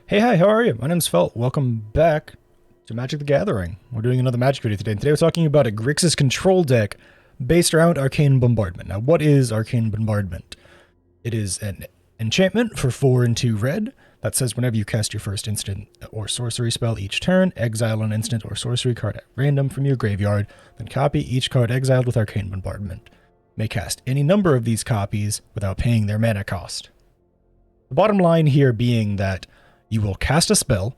Hey, hi, how are you? My name's Felt. Welcome back to Magic the Gathering. We're doing another Magic video today, and today we're talking about a Grixis control deck based around Arcane Bombardment. Now, what is Arcane Bombardment? It is an enchantment for 4 and 2 red that says whenever you cast your first instant or sorcery spell each turn, exile an instant or sorcery card at random from your graveyard, then copy each card exiled with Arcane Bombardment. May cast any number of these copies without paying their mana cost. The bottom line here being that you will cast a spell,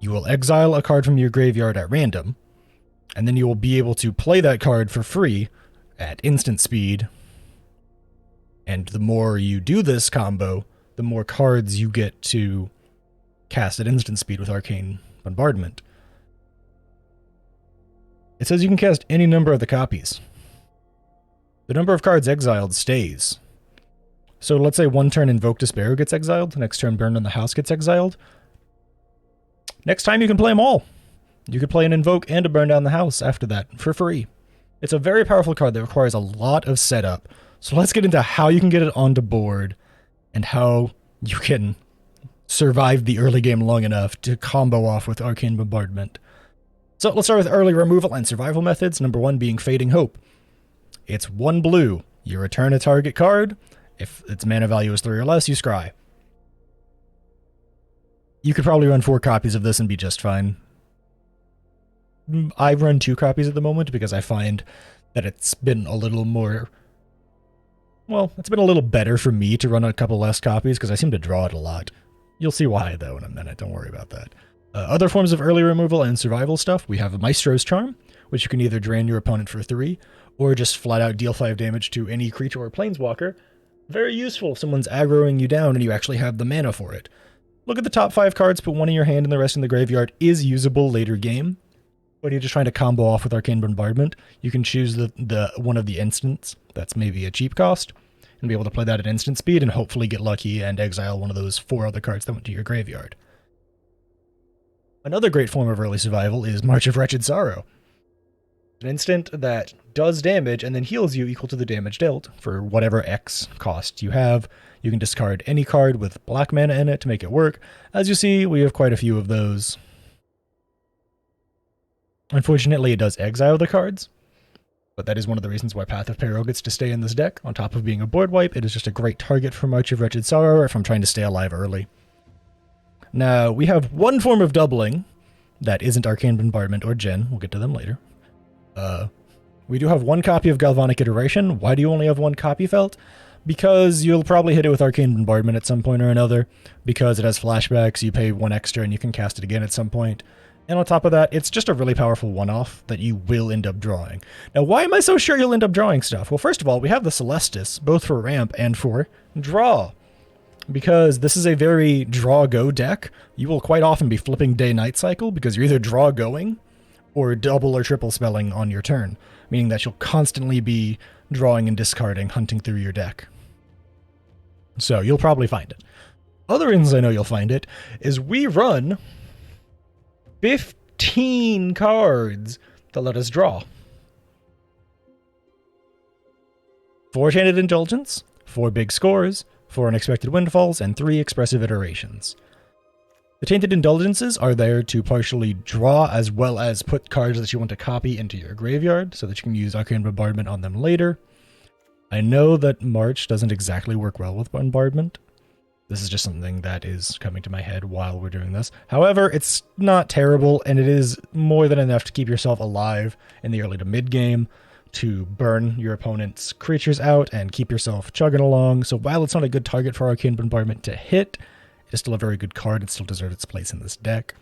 you will exile a card from your graveyard at random, and then you will be able to play that card for free at instant speed. And the more you do this combo, the more cards you get to cast at instant speed with Arcane Bombardment. It says you can cast any number of the copies. The number of cards exiled stays. So let's say one turn Invoke Despair gets exiled, next turn Burn on the House gets exiled. Next time you can play them all. You could play an Invoke and a Burn Down the House after that for free. It's a very powerful card that requires a lot of setup. So let's get into how you can get it onto board and how you can survive the early game long enough to combo off with Arcane Bombardment. So let's start with early removal and survival methods. Number 1 being Fading Hope. It's 1 blue. You return a target card. If its mana value is 3 or less, you scry. You could probably run 4 copies of this and be just fine. I run 2 copies at the moment because I find that it's been a little more... Well, it's been a little better for me to run a couple less copies because I seem to draw it a lot. You'll see why, though, in a minute. Don't worry about that. Other forms of early removal and survival stuff, we have Maestro's Charm, which you can either drain your opponent for 3, or just flat out deal 5 damage to any creature or planeswalker. Very useful if someone's aggroing you down and you actually have the mana for it. Look at the top 5 cards, put one in your hand and the rest in the graveyard is usable later game. When you're just trying to combo off with Arcane Bombardment, you can choose the one of the instants that's maybe a cheap cost, and be able to play that at instant speed and hopefully get lucky and exile one of those 4 other cards that went to your graveyard. Another great form of early survival is March of Wretched Sorrow. An instant that does damage and then heals you equal to the damage dealt for whatever X cost you have. You can discard any card with black mana in it to make it work. As you see, we have quite a few of those. Unfortunately, it does exile the cards, but that is one of the reasons why Path of Peril gets to stay in this deck. On top of being a board wipe, it is just a great target for March of Wretched Sorrow if I'm trying to stay alive early. Now, we have one form of doubling that isn't Arcane Bombardment or Jin. We'll get to them later. We do have 1 copy of Galvanic Iteration. Why do you only have 1 copy, Felt? Because you'll probably hit it with Arcane Bombardment at some point or another, because it has flashbacks, you pay 1 extra and you can cast it again at some point. And on top of that, it's just a really powerful one-off that you will end up drawing. Now, why am I so sure you'll end up drawing stuff? Well, first of all, we have the Celestis, both for ramp and for draw. Because this is a very draw-go deck, you will quite often be flipping day-night cycle because you're either draw-going or double or triple spelling on your turn, meaning that you'll constantly be drawing and discarding, hunting through your deck. So you'll probably find it. Other reasons I know you'll find it is we run 15 cards to let us draw. 4 Tainted Indulgence, 4 Big Scores, 4 Unexpected Windfalls, and 3 Expressive Iterations. The Tainted Indulgences are there to partially draw as well as put cards that you want to copy into your graveyard so that you can use Arcane Bombardment on them later. I know that March doesn't exactly work well with Bombardment. This is just something that is coming to my head while we're doing this. However, it's not terrible, and it is more than enough to keep yourself alive in the early to mid game, to burn your opponent's creatures out and keep yourself chugging along. So while it's not a good target for Arcane Bombardment to hit, it's still a very good card. It still deserves its place in this deck.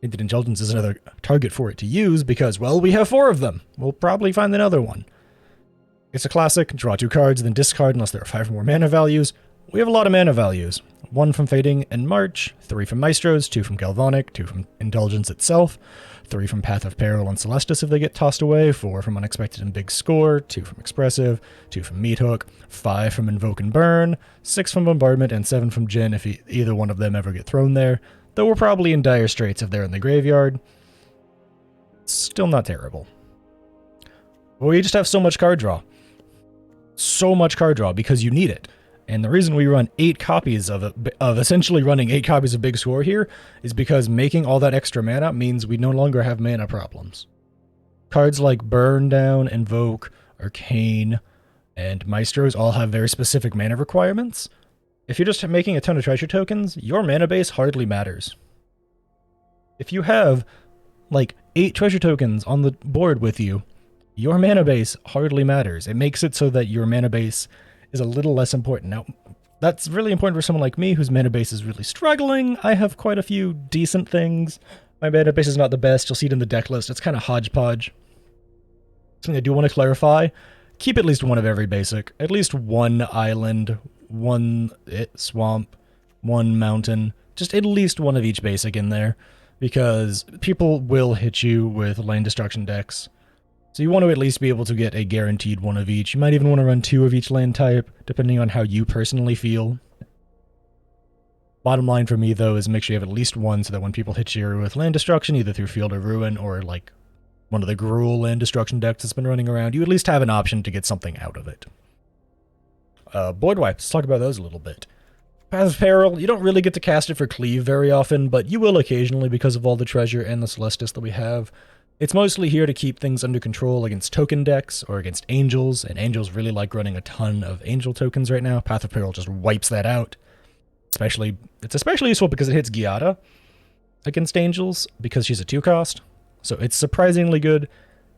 Tainted Indulgence is another target for it to use because, well, we have 4 of them. We'll probably find another one. It's a classic, draw 2 cards, then discard unless there are 5 or more mana values. We have a lot of mana values. 1 from Fading and March, 3 from Maestros, 2 from Galvanic, 2 from Indulgence itself, 3 from Path of Peril and Celestis if they get tossed away, 4 from Unexpected and Big Score, 2 from Expressive, 2 from Meat Hook, 5 from Invoke and Burn, 6 from Bombardment, and 7 from Jin if either one of them ever get thrown there, though we're probably in dire straits if they're in the graveyard. Still not terrible. But we just have so much card draw. So much card draw because you need it. And the reason we run 8 copies of essentially running 8 copies of Big Score here, is because making all that extra mana means we no longer have mana problems. Cards like Burn Down, Invoke, Arcane, and Maestros all have very specific mana requirements. If you're just making a ton of treasure tokens, your mana base hardly matters. If you have, like, 8 treasure tokens on the board with you, your mana base hardly matters. It makes it so that your mana base is a little less important. Now, that's really important for someone like me whose mana base is really struggling. I have quite a few decent things. My mana base is not the best. You'll see it in the deck list. It's kind of hodgepodge. Something I do want to clarify. Keep at least one of every basic. At least one island, one swamp, one mountain. Just at least one of each basic in there. Because people will hit you with land destruction decks. So you want to at least be able to get a guaranteed one of each. You might even want to run 2 of each land type, depending on how you personally feel. Bottom line for me, though, is make sure you have at least one so that when people hit you with land destruction, either through Field of Ruin or like one of the Gruul land destruction decks that's been running around, you at least have an option to get something out of it. Board wipes, let's talk about those a little bit. Path of Apparel, you don't really get to cast it for Cleave very often, but you will occasionally because of all the treasure and the Celestis that we have. It's mostly here to keep things under control against token decks or against angels, and angels really like running a ton of angel tokens right now. Path of Apparel just wipes that out. It's especially useful because it hits Giada against angels because she's a 2-cost, so it's surprisingly good.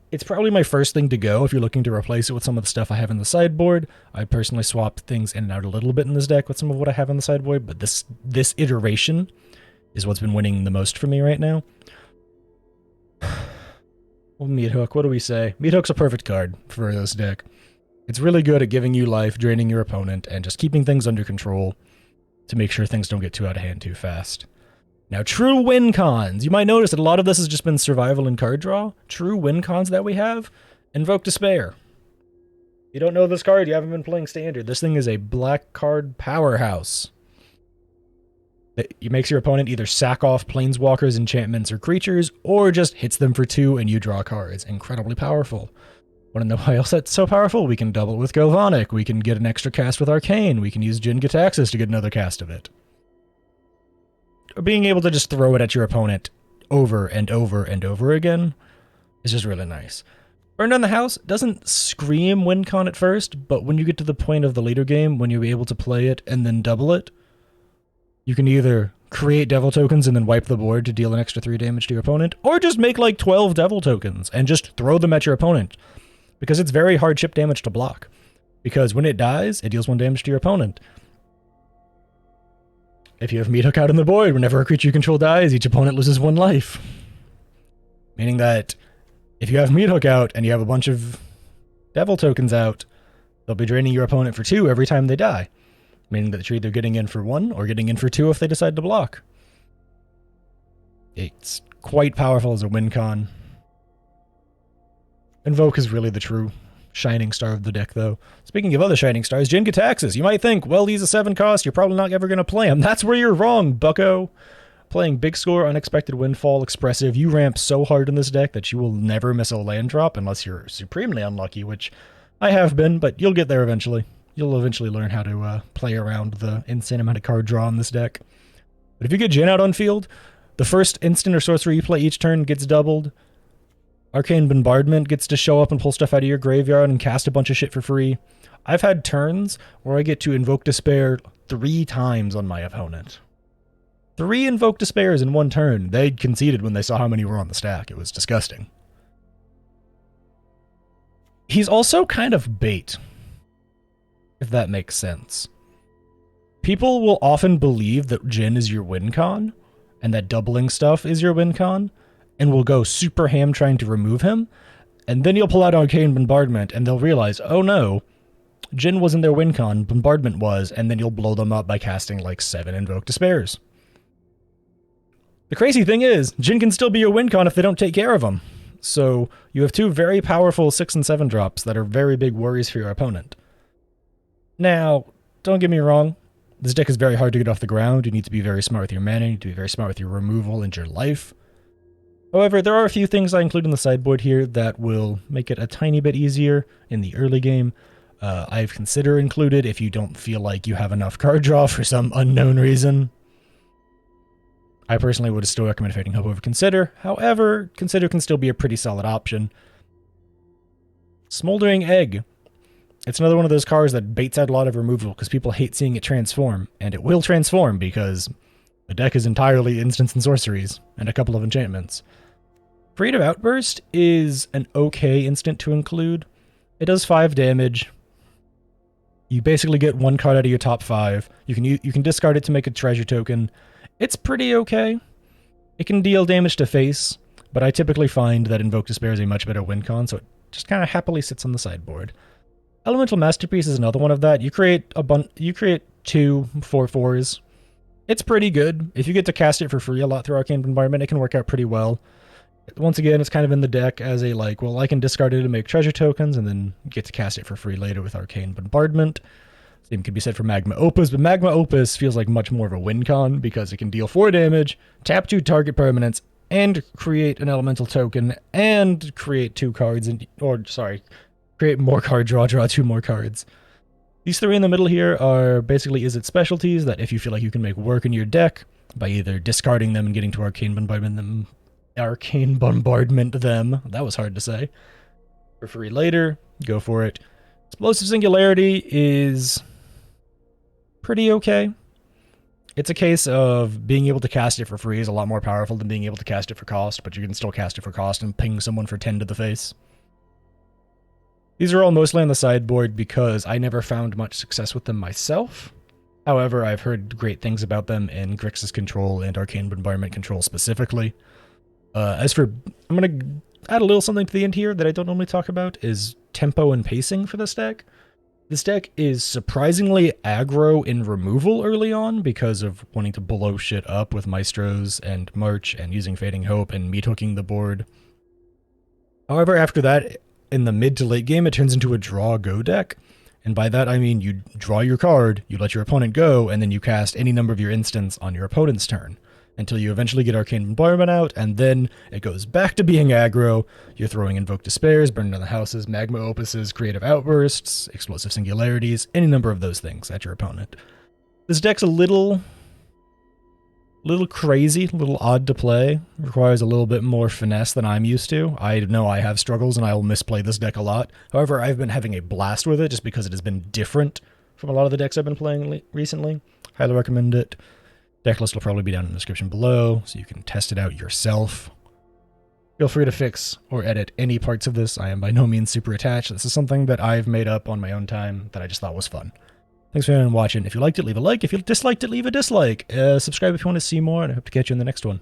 It's probably my first thing to go if you're looking to replace it with some of the stuff I have in the sideboard. I personally swap things in and out a little bit in this deck with some of what I have in the sideboard, but this iteration is what's been winning the most for me right now. Well, Meat Hook, what do we say? Meat Hook's a perfect card for this deck. It's really good at giving you life, draining your opponent, and just keeping things under control to make sure things don't get too out of hand too fast. Now, true win cons. You might notice that a lot of this has just been survival and card draw. True win cons that we have. Invoke Despair. You don't know this card, you haven't been playing Standard. This thing is a black card powerhouse. It makes your opponent either sack off planeswalkers, enchantments, or creatures, or just hits them for 2 and you draw cards. Incredibly powerful. Want to know why else that's so powerful? We can double with Galvanic, we can get an extra cast with Arcane, we can use Jin Gitaxis to get another cast of it. Being able to just throw it at your opponent over and over and over again is just really nice. Burn Down the House doesn't scream win con at first, but when you get to the point of the later game, when you're able to play it and then double it, you can either create devil tokens and then wipe the board to deal an extra 3 damage to your opponent, or just make like 12 devil tokens and just throw them at your opponent. Because it's very hard chip damage to block. Because when it dies, it deals 1 damage to your opponent. If you have Meat Hook out on the board, whenever a creature you control dies, each opponent loses 1 life. Meaning that if you have Meat Hook out and you have a bunch of devil tokens out, they'll be draining your opponent for 2 every time they die. Meaning that you're either getting in for 1 or getting in for 2 if they decide to block. It's quite powerful as a win con. Invoke is really the true shining star of the deck, though. Speaking of other shining stars, Jin Gitaxis. You might think, well, he's a 7-cost, you're probably not ever going to play him. That's where you're wrong, bucko. Playing Big Score, Unexpected Windfall, Expressive, you ramp so hard in this deck that you will never miss a land drop unless you're supremely unlucky, which I have been, but you'll get there eventually. You'll eventually learn how to play around the insane amount of card draw in this deck. But if you get Jin out on field, the first instant or sorcery you play each turn gets doubled. Arcane Bombardment gets to show up and pull stuff out of your graveyard and cast a bunch of shit for free. I've had turns where I get to Invoke Despair 3 times on my opponent. 3 Invoke Despairs in 1 turn. They conceded when they saw how many were on the stack. It was disgusting. He's also kind of bait, if that makes sense. People will often believe that Jin is your win con, and that doubling stuff is your win con, and will go super ham trying to remove him, and then you'll pull out Arcane Bombardment, and they'll realize, oh no, Jin wasn't their win con, Bombardment was, and then you'll blow them up by casting like 7 Invoke Despairs. The crazy thing is, Jin can still be your win con if they don't take care of him. So you have 2 very powerful 6 and 7 drops that are very big worries for your opponent. Now, don't get me wrong, this deck is very hard to get off the ground. You need to be very smart with your mana, you need to be very smart with your removal and your life. However, there are a few things I include in the sideboard here that will make it a tiny bit easier in the early game. I've considered included if you don't feel like you have enough card draw for some unknown reason. I personally would still recommend Fading Hope over Consider. However, Consider can still be a pretty solid option. Smoldering Egg. It's another one of those cards that baits out a lot of removal because people hate seeing it transform, and it will transform because the deck is entirely instants and sorceries, and a couple of enchantments. Creative Outburst is an okay instant to include. It does 5 damage. You basically get one card out of your top 5. You can discard it to make a treasure token. It's pretty okay. It can deal damage to face, but I typically find that Invoke Despair is a much better win con, so it just kind of happily sits on the sideboard. Elemental Masterpiece is another one of that. You create 2 4/4s. It's pretty good. If you get to cast it for free a lot through Arcane Bombardment, it can work out pretty well. Once again, it's kind of in the deck as a like, well, I can discard it to make treasure tokens and then get to cast it for free later with Arcane Bombardment. Same could be said for Magma Opus, but Magma Opus feels like much more of a win con because it can deal 4 damage, tap 2 target permanents, and create an elemental token, and create 2 cards, create more card draw 2 more cards. These 3 in the middle here are basically Izzet specialties that if you feel like you can make work in your deck by either discarding them and getting to Arcane Bombardment them, that was hard to say, for free later, go for it. Explosive Singularity is pretty okay. It's a case of being able to cast it for free is a lot more powerful than being able to cast it for cost, but you can still cast it for cost and ping someone for 10 to the face. These are all mostly on the sideboard because I never found much success with them myself. However, I've heard great things about them in Grixis Control and Arcane Bombardment Control specifically. I'm going to add a little something to the end here that I don't normally talk about, is tempo and pacing for this deck. This deck is surprisingly aggro in removal early on because of wanting to blow shit up with Maestros and March and using Fading Hope and meat hooking the board. However, after that, in the mid to late game, it turns into a draw-go deck. And by that, I mean you draw your card, you let your opponent go, and then you cast any number of your instants on your opponent's turn, until you eventually get Arcane Bombardment out, and then it goes back to being aggro. You're throwing Invoke Despairs, Burning Down the Houses, Magma Opuses, Creative Outbursts, Explosive Singularities, any number of those things at your opponent. This deck's a little crazy, a little odd to play. Requires a little bit more finesse than I'm used to. I know I have struggles and I will misplay this deck a lot. However, I've been having a blast with it just because it has been different from a lot of the decks I've been playing recently. Highly recommend it. Decklist will probably be down in the description below, so you can test it out yourself. Feel free to fix or edit any parts of this. I am by no means super attached. This is something that I've made up on my own time that I just thought was fun. Thanks for watching. If you liked it, leave a like. If you disliked it, leave a dislike. Subscribe if you want to see more, and I hope to catch you in the next one.